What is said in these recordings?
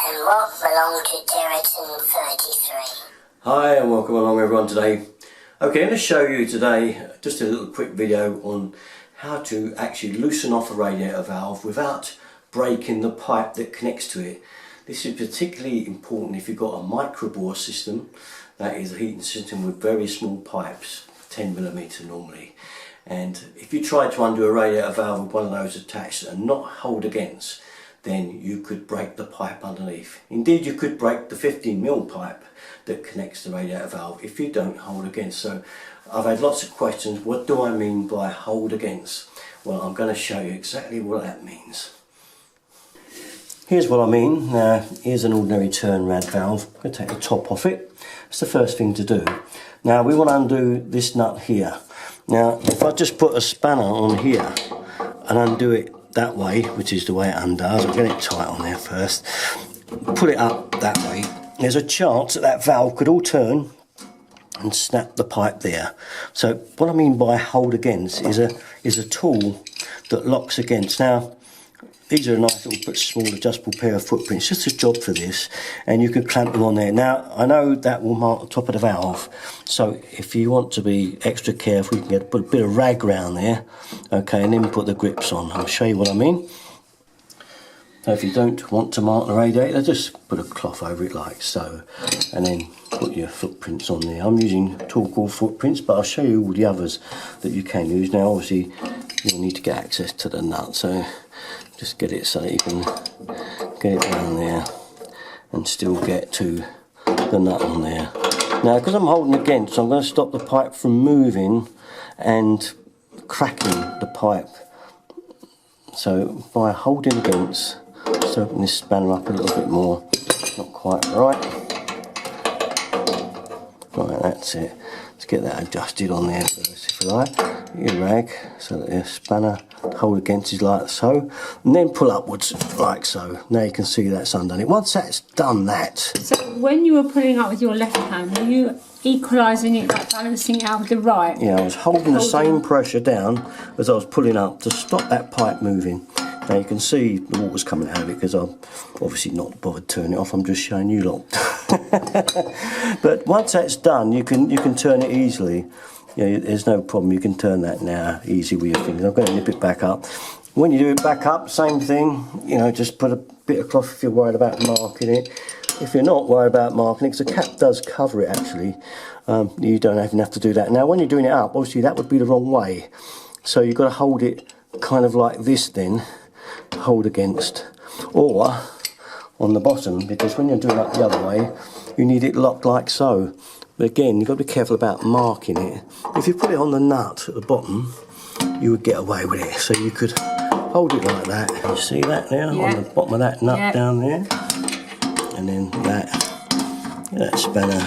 and welcome along to Territon 33. Hi and welcome along everyone today. Okay, I'm going to show you today just a little quick video on how to actually loosen off a radiator valve without breaking the pipe that connects to it. This is particularly important if you've got a microbore system, that is a heating system with very small pipes, 10mm normally. And if you try to undo a radiator valve with one of those attached and not hold against, then you could break the pipe underneath. Indeed, you could break the 15mm pipe that connects the radiator valve if you don't hold against. So I've had lots of questions, what do I mean by hold against? Well, I'm going to show you exactly what that means. Here's what I mean. Now, here's an ordinary turn rad valve. I'm going to take the top off it. That's the first thing to do. Now we want to undo this nut here. Now if I just put a spanner on here and undo it that way, which is the way it undoes, I'll get it tight on there first, pull it up that way, there's a chance that that valve could all turn and snap the pipe there. So what I mean by hold against is a tool that locks against. Now these are a nice little small adjustable pair of footprints, just a job for this, and you can clamp them on there. Now I know that will mark the top of the valve, so if you want to be extra careful you can put a bit of rag around there, okay, and then put the grips on. I'll show you what I mean. So if you don't want to mark the radiator, just put a cloth over it like so, and then put your footprints on there. I'm using a tool called footprints, but I'll show you all the others that you can use. Now obviously you'll need to get access to the nut, so just get it so that you can get it down there and still get to the nut on there. Now because I'm holding against, I'm going to stop the pipe from moving and cracking the pipe. So by holding against, just open this spanner up a little bit more. Not quite right. Right, that's it. Let's get that adjusted on there first, if you like. Your rag so that the spanner hold against is like so, and then pull upwards like so. Now you can see that's undone it. Once that's done that. So when you were pulling up with your left hand, were you equalising it, like balancing it out with the right? Yeah, I was holding the same pressure down as I was pulling up to stop that pipe moving. Now you can see the water's coming out of it because I'm obviously not bothered turning it off. I'm just showing you lot. But once that's done, you can turn it easily. Yeah, there's no problem. You can turn that now easy with your fingers. I'm going to nip it back up. When you do it back up, same thing. You know, just put a bit of cloth if you're worried about marking it. If you're not worried about marking it, because the cap does cover it actually, you don't even have to do that. Now when you're doing it up, obviously that would be the wrong way. So you've got to hold it kind of like this then, hold against, or on the bottom, because when you're doing it the other way, you need it locked like so. But again, you've got to be careful about marking it. If you put it on the nut at the bottom, you would get away with it. So you could hold it like that. You see that now? Yeah. On the bottom of that nut down there. And then that spanner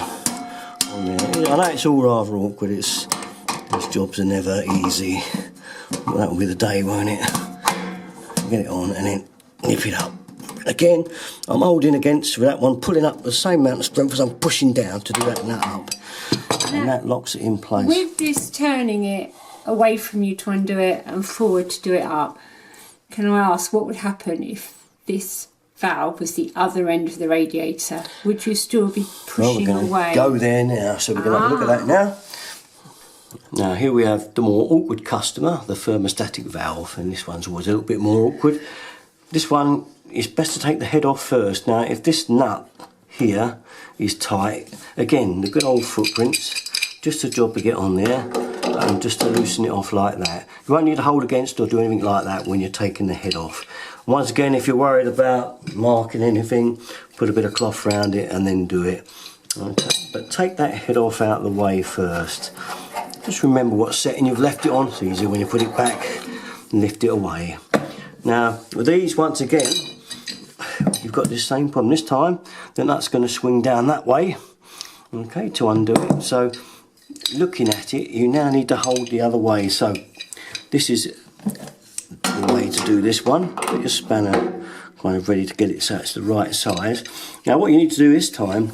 on there. I know it's all rather awkward. These jobs are never easy. But that'll be the day, won't it? Get it on and then nip it up. Again, I'm holding against with that one, pulling up the same amount of strength as I'm pushing down to do that nut up. And that locks it in place. With this turning it away from you to undo it and forward to do it up, can I ask what would happen if this valve was the other end of the radiator? Would you still be pushing away? We're going to go there now, so we're going to have a look at that now. Now here we have the more awkward customer, the thermostatic valve, and this one's always a little bit more awkward. This one, it's best to take the head off first. Now if this nut here is tight, again the good old footprints, just a job to get on there and just to loosen it off like that. You won't need to hold against or do anything like that when you're taking the head off. Once again, if you're worried about marking anything, put a bit of cloth around it and then do it. Okay. But take that head off out of the way first. Just remember what setting you've left it on. It's easier when you put it back and lift it away. Now with these, once again, you've got this same problem. This time the nut's going to swing down that way, okay, to undo it. So looking at it, you now need to hold the other way. So this is the way to do this one. Put your spanner kind of ready to get it so it's the right size. Now what you need to do this time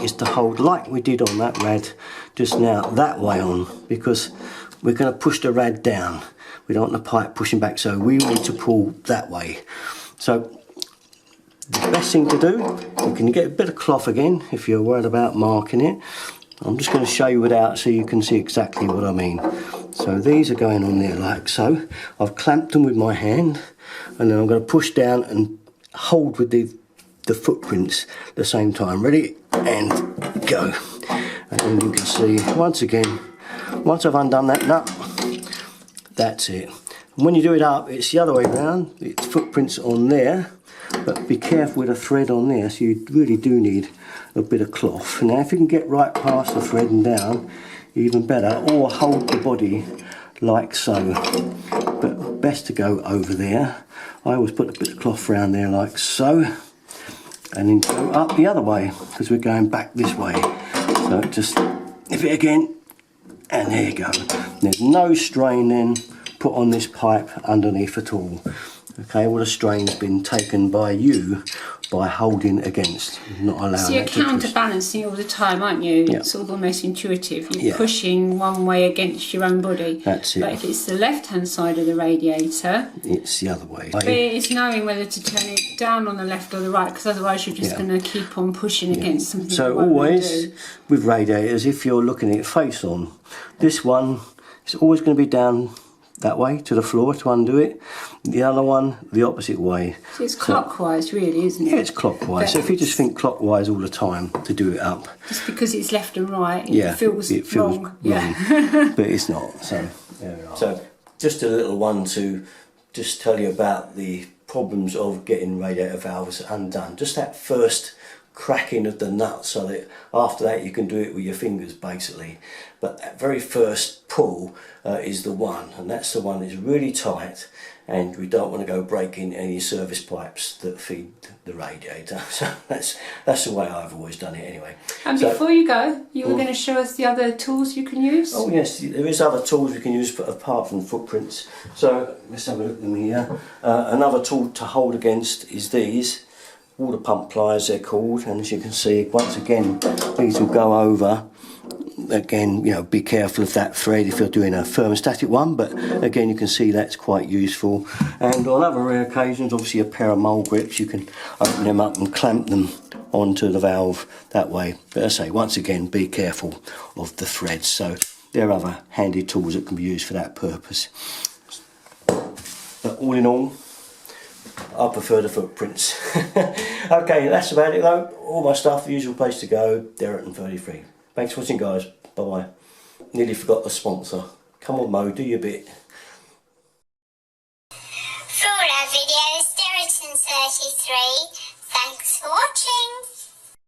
is to hold like we did on that rad just now, that way on, because we're going to push the rad down. We don't want the pipe pushing back, so we need to pull that way. So the best thing to do, you can get a bit of cloth again if you're worried about marking it. I'm just going to show you without so you can see exactly what I mean. So these are going on there like so. I've clamped them with my hand, and then I'm going to push down and hold with the footprints at the same time. Ready? And go. And then you can see, once again, once I've undone that nut, that's it. And when you do it up, it's the other way around. It's footprints on there, but be careful with the thread on there, so you really do need a bit of cloth. Now if you can get right past the thread and down, even better, or hold the body like so, but best to go over there. I always put a bit of cloth around there like so, and then go up the other way because we're going back this way. So just nip it again, and there you go. There's no strain then put on this pipe underneath at all. Okay, all the strain's been taken by you by holding against, not allowing. So you're it to counterbalancing all the time, aren't you? Yeah. It's all almost intuitive. You're Yeah. pushing one way against your own body. That's it. But if it's the left-hand side of the radiator, It's the other way. but it's knowing whether to turn it down on the left or the right, because otherwise you're just Yeah. going to keep on pushing against something. So that won't always do. with radiators, if you're looking at it face on, this one is always going to be down that way to the floor to undo it. The other one, the opposite way. So it's clockwise, really, isn't it? Yeah, it's clockwise. So if you just think clockwise all the time to do it up, Just because it's left and right, yeah, it feels wrong. wrong. Yeah. But it's not. So there we are. So just a little one to just tell you about the problems of getting radiator valves undone. Just that first cracking of the nut, so that after that you can do it with your fingers basically. But that very first pull is the one, and that's the one that's really tight, and we don't want to go breaking any service pipes that feed the radiator. So that's the way I've always done it anyway. And So- before you go, you were going to show us the other tools you can use? Oh yes, there is other tools we can use apart from footprints. So let's have a look at them here. Another tool to hold against is these water pump pliers, they're called, and as you can see, once again, these will go over. Again, you know, be careful of that thread if you're doing a thermostatic one, but again you can see that's quite useful. And on other rare occasions, obviously a pair of mole grips, you can open them up and clamp them onto the valve that way. But as I say, once again, be careful of the threads. So there are other handy tools that can be used for that purpose. But all in all, I prefer the footprints. Okay, that's about it though. All my stuff, the usual place to go, Derriton 33. Thanks for watching guys, bye bye. Nearly forgot the sponsor. Come on Mo, do your bit. For all our videos, Derriton 33. Thanks for watching.